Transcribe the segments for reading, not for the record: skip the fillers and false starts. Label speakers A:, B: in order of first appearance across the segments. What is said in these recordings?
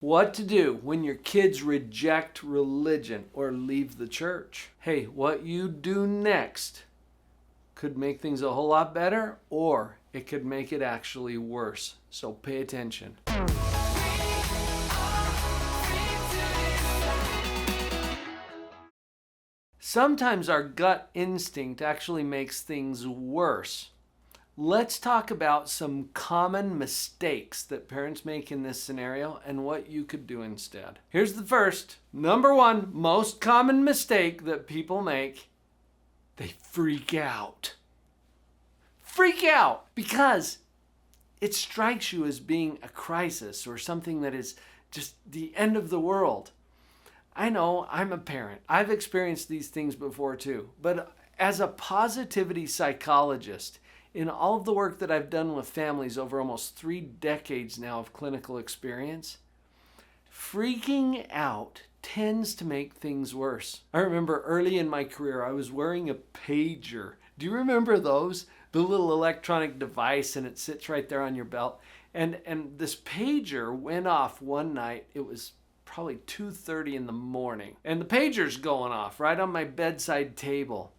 A: What to do when your kids reject religion or leave the church. Hey, what you do next could make things a whole lot better, or it could make it actually worse. So pay attention. Sometimes our gut instinct actually makes things worse. Let's talk about some common mistakes that parents make in this scenario and what you could do instead. Here's the first. Number one, most common mistake that people make: they freak out. Freak out because it strikes you as being a crisis or something that is just the end of the world. I know, I'm a parent. I've experienced these things before too. But as a positivity psychologist, in all of the work that I've done with families over almost 3 decades now of clinical experience, freaking out tends to make things worse. I remember early in my career, I was wearing a pager. Do you remember those? The little electronic device, and it sits right there on your belt. And this pager went off one night. It was probably 2:30 in the morning. And the pager's going off right on my bedside table.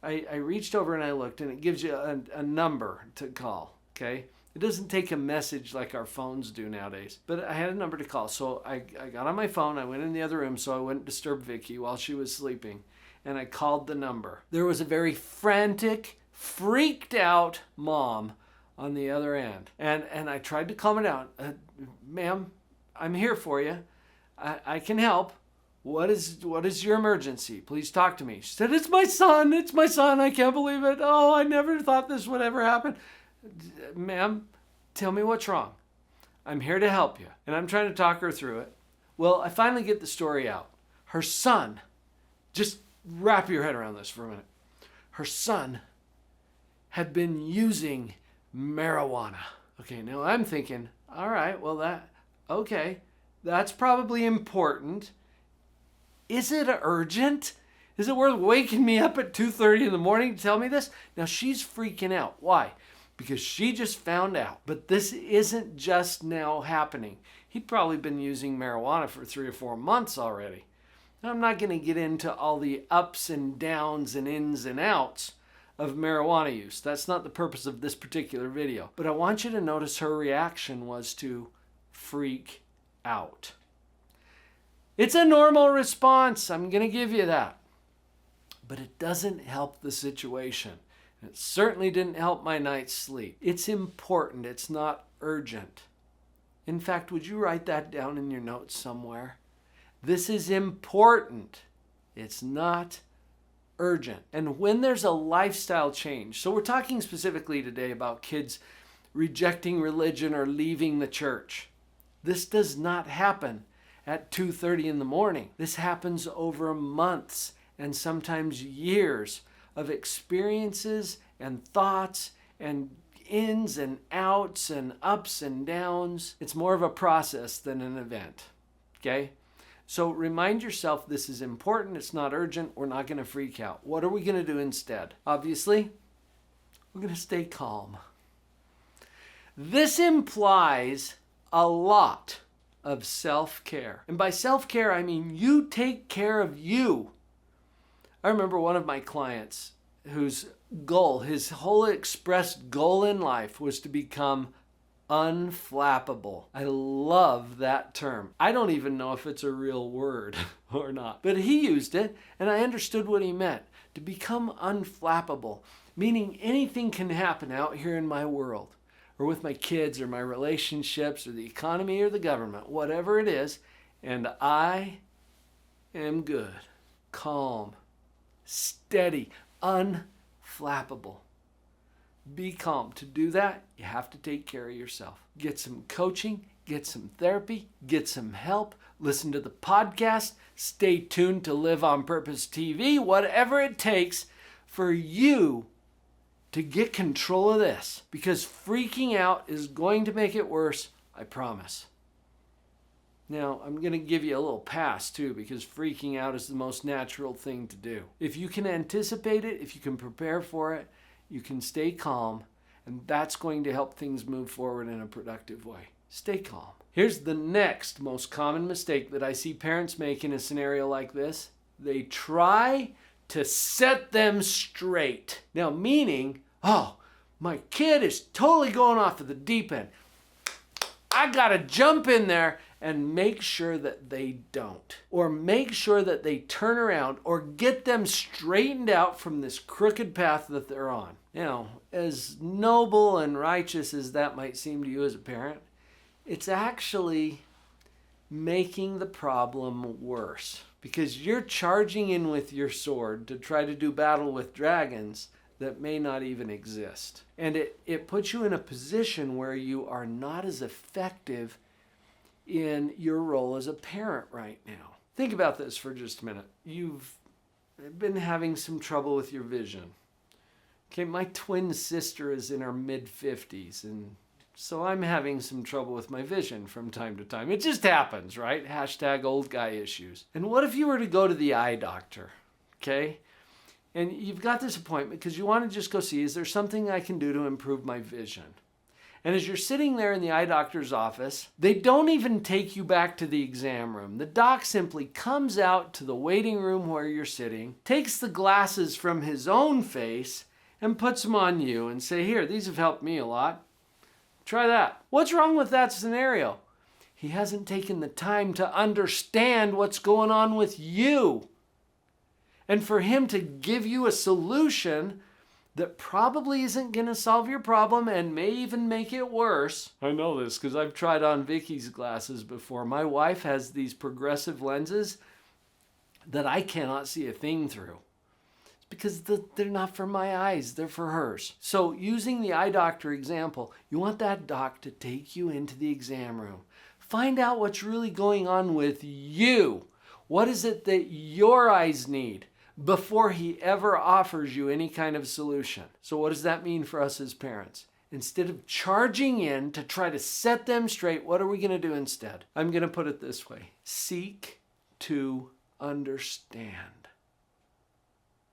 A: I reached over and I looked, and it gives you a number to call, okay? It doesn't take a message like our phones do nowadays, but I had a number to call. So I got on my phone, I went in the other room so I wouldn't disturb Vicky while she was sleeping, and I called the number. There was a very frantic, freaked out mom on the other end. And I tried to calm her down. Ma'am, I'm here for you. I can help. What is your emergency? Please talk to me. She said, it's my son. I can't believe it. Oh, I never thought this would ever happen. Ma'am, tell me what's wrong. I'm here to help you. And I'm trying to talk her through it. Well, I finally get the story out. Her son, just wrap your head around this for a minute. Her son had been using marijuana. Okay, now I'm thinking, all right, well that's probably important. Is it urgent? Is it worth waking me up at 2:30 in the morning to tell me this? Now she's freaking out. Why? Because she just found out. But this isn't just now happening. He'd probably been using marijuana for 3 or 4 months already. Now, I'm not going to get into all the ups and downs and ins and outs of marijuana use. That's not the purpose of this particular video. But I want you to notice her reaction was to freak out. It's a normal response. I'm going to give you that. But it doesn't help the situation. It certainly didn't help my night's sleep. It's important. It's not urgent. In fact, would you write that down in your notes somewhere? This is important. It's not urgent. And when there's a lifestyle change, so we're talking specifically today about kids rejecting religion or leaving the church. This does not happen at 2:30 in the morning. This happens over months and sometimes years of experiences and thoughts and ins and outs and ups and downs. It's more of a process than an event, okay? So remind yourself this is important, it's not urgent, we're not going to freak out. What are we going to do instead? Obviously, we're going to stay calm. This implies a lot of self-care. And by self-care, I mean you take care of you. I remember one of my clients whose goal, his whole expressed goal in life was to become unflappable. I love that term. I don't even know if it's a real word or not, but he used it and I understood what he meant. To become unflappable, meaning anything can happen out here in my world, or with my kids, or my relationships, or the economy, or the government, whatever it is, and I am good, calm, steady, unflappable. Be calm. To do that, you have to take care of yourself. Get some coaching, get some therapy, get some help, listen to the podcast, stay tuned to Live on Purpose TV, whatever it takes for you to get control of this, because freaking out is going to make it worse, I promise. Now, I'm going to give you a little pass too, because freaking out is the most natural thing to do. If you can anticipate it, if you can prepare for it, you can stay calm, and that's going to help things move forward in a productive way. Stay calm. Here's the next most common mistake that I see parents make in a scenario like this. They try to set them straight. Now, meaning, oh, my kid is totally going off of the deep end. I gotta jump in there and make sure that they don't. Or make sure that they turn around or get them straightened out from this crooked path that they're on. You know, as noble and righteous as that might seem to you as a parent, it's actually making the problem worse. Because you're charging in with your sword to try to do battle with dragons that may not even exist. And it puts you in a position where you are not as effective in your role as a parent right now. Think about this for just a minute. You've been having some trouble with your vision. Okay, my twin sister is in her mid-50s, and so I'm having some trouble with my vision from time to time. It just happens, right? Hashtag old guy issues. And what if you were to go to the eye doctor, okay? And you've got this appointment because you want to just go see, is there something I can do to improve my vision? And as you're sitting there in the eye doctor's office, they don't even take you back to the exam room. The doc simply comes out to the waiting room where you're sitting, takes the glasses from his own face, and puts them on you and say, here, these have helped me a lot. Try that. What's wrong with that scenario? He hasn't taken the time to understand what's going on with you. And for him to give you a solution that probably isn't going to solve your problem and may even make it worse. I know this because I've tried on Vicky's glasses before. My wife has these progressive lenses that I cannot see a thing through. It's because they're not for my eyes, they're for hers. So using the eye doctor example, you want that doc to take you into the exam room. Find out what's really going on with you. What is it that your eyes need? Before he ever offers you any kind of solution. So what does that mean for us as parents? Instead of charging in to try to set them straight, what are we going to do instead? I'm going to put it this way. Seek to understand.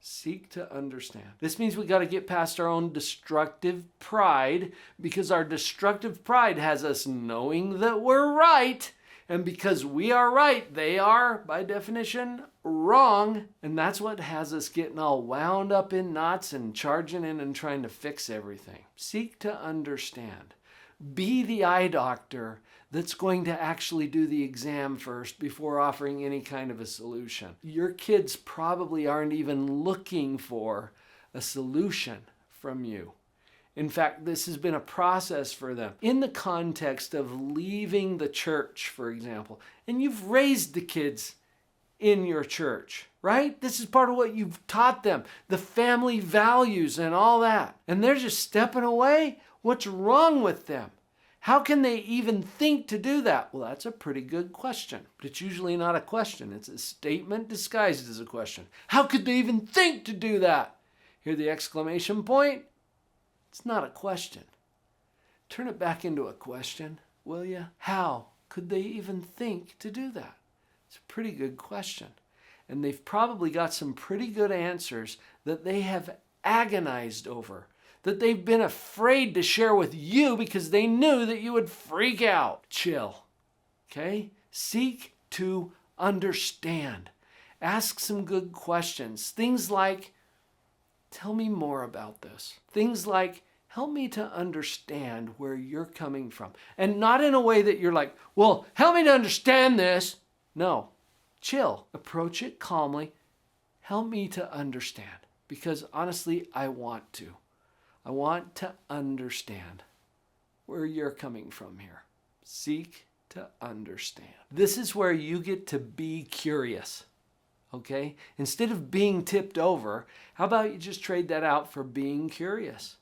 A: Seek to understand. This means we got to get past our own destructive pride, because our destructive pride has us knowing that we're right. And because we are right, they are, by definition, wrong. And that's what has us getting all wound up in knots and charging in and trying to fix everything. Seek to understand. Be the eye doctor that's going to actually do the exam first before offering any kind of a solution. Your kids probably aren't even looking for a solution from you. In fact, this has been a process for them in the context of leaving the church, for example. And you've raised the kids in your church, right? This is part of what you've taught them, the family values and all that. And they're just stepping away. What's wrong with them? How can they even think to do that? Well, that's a pretty good question. But it's usually not a question. It's a statement disguised as a question. How could they even think to do that? Hear the exclamation point? It's not a question. Turn it back into a question, will you? How could they even think to do that? It's a pretty good question. And they've probably got some pretty good answers that they have agonized over, that they've been afraid to share with you because they knew that you would freak out. Chill, okay? Seek to understand. Ask some good questions. Things like, tell me more about this. Things like, help me to understand where you're coming from. And not in a way that you're like, well, help me to understand this. No, chill. Approach it calmly. Help me to understand. Because honestly, I want to. I want to understand where you're coming from here. Seek to understand. This is where you get to be curious. Okay? Instead of being tipped over, how about you just trade that out for being curious?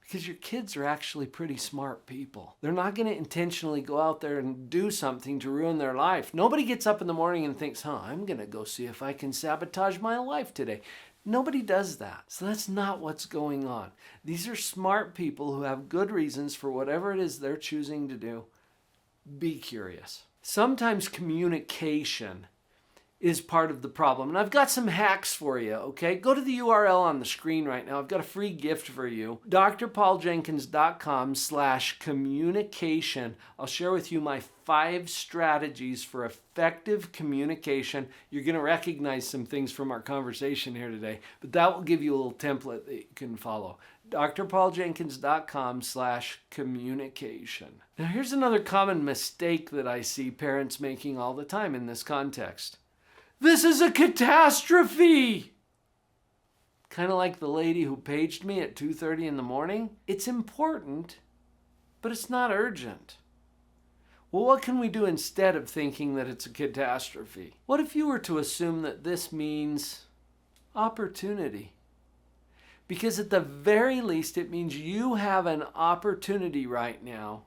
A: Because your kids are actually pretty smart people. They're not going to intentionally go out there and do something to ruin their life. Nobody gets up in the morning and thinks, I'm going to go see if I can sabotage my life today. Nobody does that. So that's not what's going on. These are smart people who have good reasons for whatever it is they're choosing to do. Be curious. Sometimes communication is part of the problem. And I've got some hacks for you, okay? Go to the URL on the screen right now. I've got a free gift for you. drpauljenkins.com/communication. I'll share with you my 5 strategies for effective communication. You're going to recognize some things from our conversation here today, but that will give you a little template that you can follow. drpauljenkins.com/communication. Now, here's another common mistake that I see parents making all the time in this context. This is a catastrophe! Kind of like the lady who paged me at 2:30 in the morning. It's important, but it's not urgent. Well, what can we do instead of thinking that it's a catastrophe? What if you were to assume that this means opportunity? Because at the very least, it means you have an opportunity right now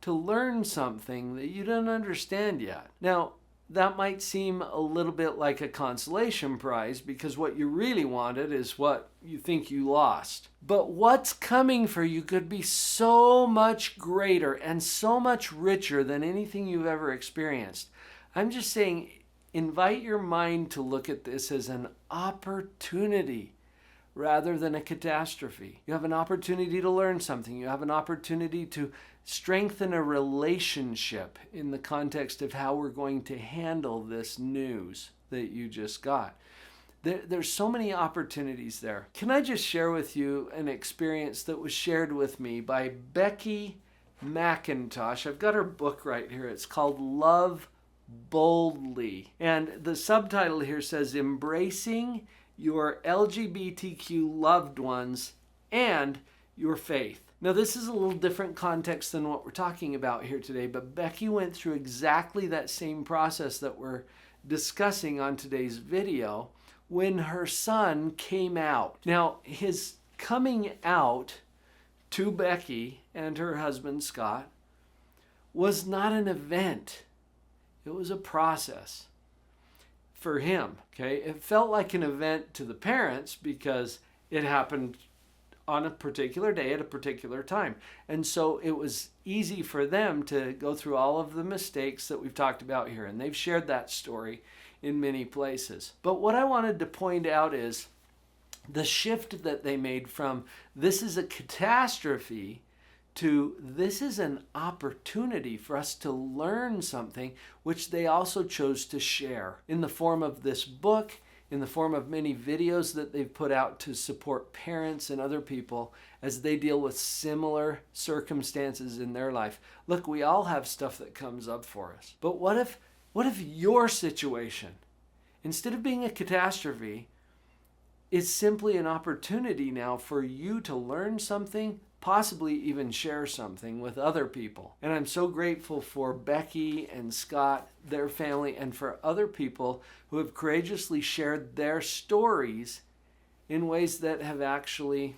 A: to learn something that you don't understand yet. Now, that might seem a little bit like a consolation prize because what you really wanted is what you think you lost. But what's coming for you could be so much greater and so much richer than anything you've ever experienced. I'm just saying, invite your mind to look at this as an opportunity rather than a catastrophe. You have an opportunity to learn something. You have an opportunity to strengthen a relationship in the context of how we're going to handle this news that you just got. There's so many opportunities there. Can I just share with you an experience that was shared with me by Becky Mackintosh? I've got her book right here. It's called Love Boldly. And the subtitle here says, Embracing Your LGBTQ Loved Ones and Your Faith. Now, this is a little different context than what we're talking about here today, but Becky went through exactly that same process that we're discussing on today's video when her son came out. Now, his coming out to Becky and her husband, Scott, was not an event. It was a process for him, okay? It felt like an event to the parents because it happened on a particular day at a particular time. And so it was easy for them to go through all of the mistakes that we've talked about here. And they've shared that story in many places. But what I wanted to point out is the shift that they made from this is a catastrophe to this is an opportunity for us to learn something, which they also chose to share in the form of this book, in the form of many videos that they've put out to support parents and other people as they deal with similar circumstances in their life. Look, we all have stuff that comes up for us. But what if your situation, instead of being a catastrophe, is simply an opportunity now for you to learn something, possibly even share something with other people. And I'm so grateful for Becky and Scott, their family, and for other people who have courageously shared their stories in ways that have actually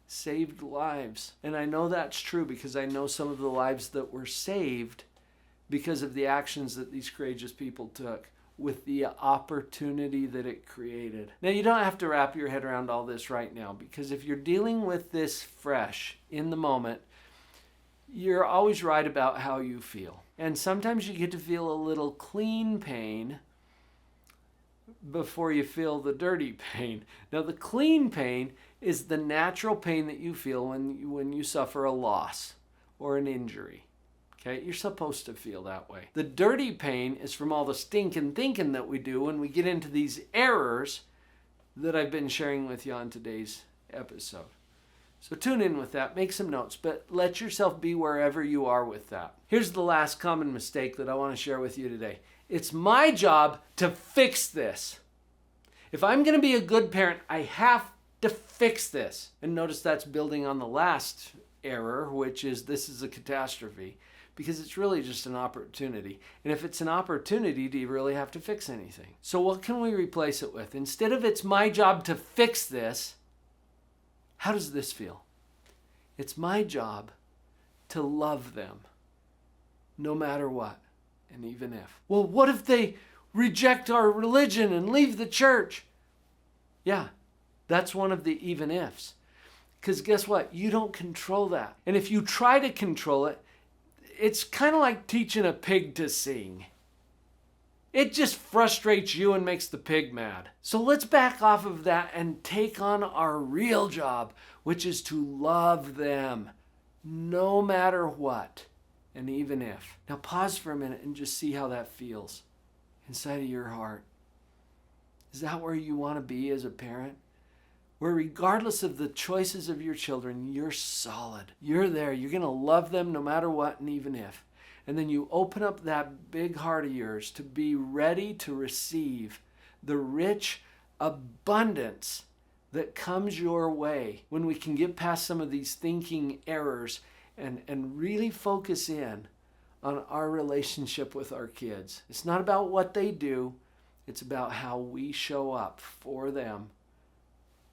A: saved lives. And I know that's true because I know some of the lives that were saved because of the actions that these courageous people took with the opportunity that it created. Now, you don't have to wrap your head around all this right now, because if you're dealing with this fresh in the moment, you're always right about how you feel. And sometimes you get to feel a little clean pain before you feel the dirty pain. Now, the clean pain is the natural pain that you feel when you suffer a loss or an injury. Okay, you're supposed to feel that way. The dirty pain is from all the stinking thinking that we do when we get into these errors that I've been sharing with you on today's episode. So tune in with that, make some notes, but let yourself be wherever you are with that. Here's the last common mistake that I want to share with you today. It's my job to fix this. If I'm going to be a good parent, I have to fix this. And notice that's building on the last error, which is this is a catastrophe. Because it's really just an opportunity. And if it's an opportunity, do you really have to fix anything? So what can we replace it with? Instead of it's my job to fix this, how does this feel? It's my job to love them, no matter what, and even if. Well, what if they reject our religion and leave the church? Yeah, that's one of the even ifs. Because guess what? You don't control that. And if you try to control it, it's kind of like teaching a pig to sing. It just frustrates you and makes the pig mad. So let's back off of that and take on our real job, which is to love them no matter what and even if. Now pause for a minute and just see how that feels inside of your heart. Is that where you want to be as a parent? Where regardless of the choices of your children, you're solid. You're there. You're going to love them no matter what and even if. And then you open up that big heart of yours to be ready to receive the rich abundance that comes your way when we can get past some of these thinking errors and really focus in on our relationship with our kids. It's not about what they do. It's about how we show up for them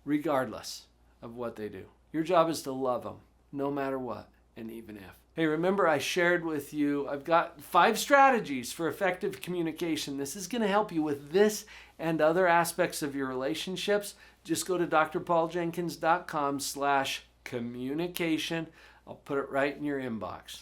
A: regardless of what they do. Your job is to love them no matter what and even if. Hey, remember I shared with you, I've got 5 strategies for effective communication. This is going to help you with this and other aspects of your relationships. Just go to drpauljenkins.com/communication. I'll put it right in your inbox.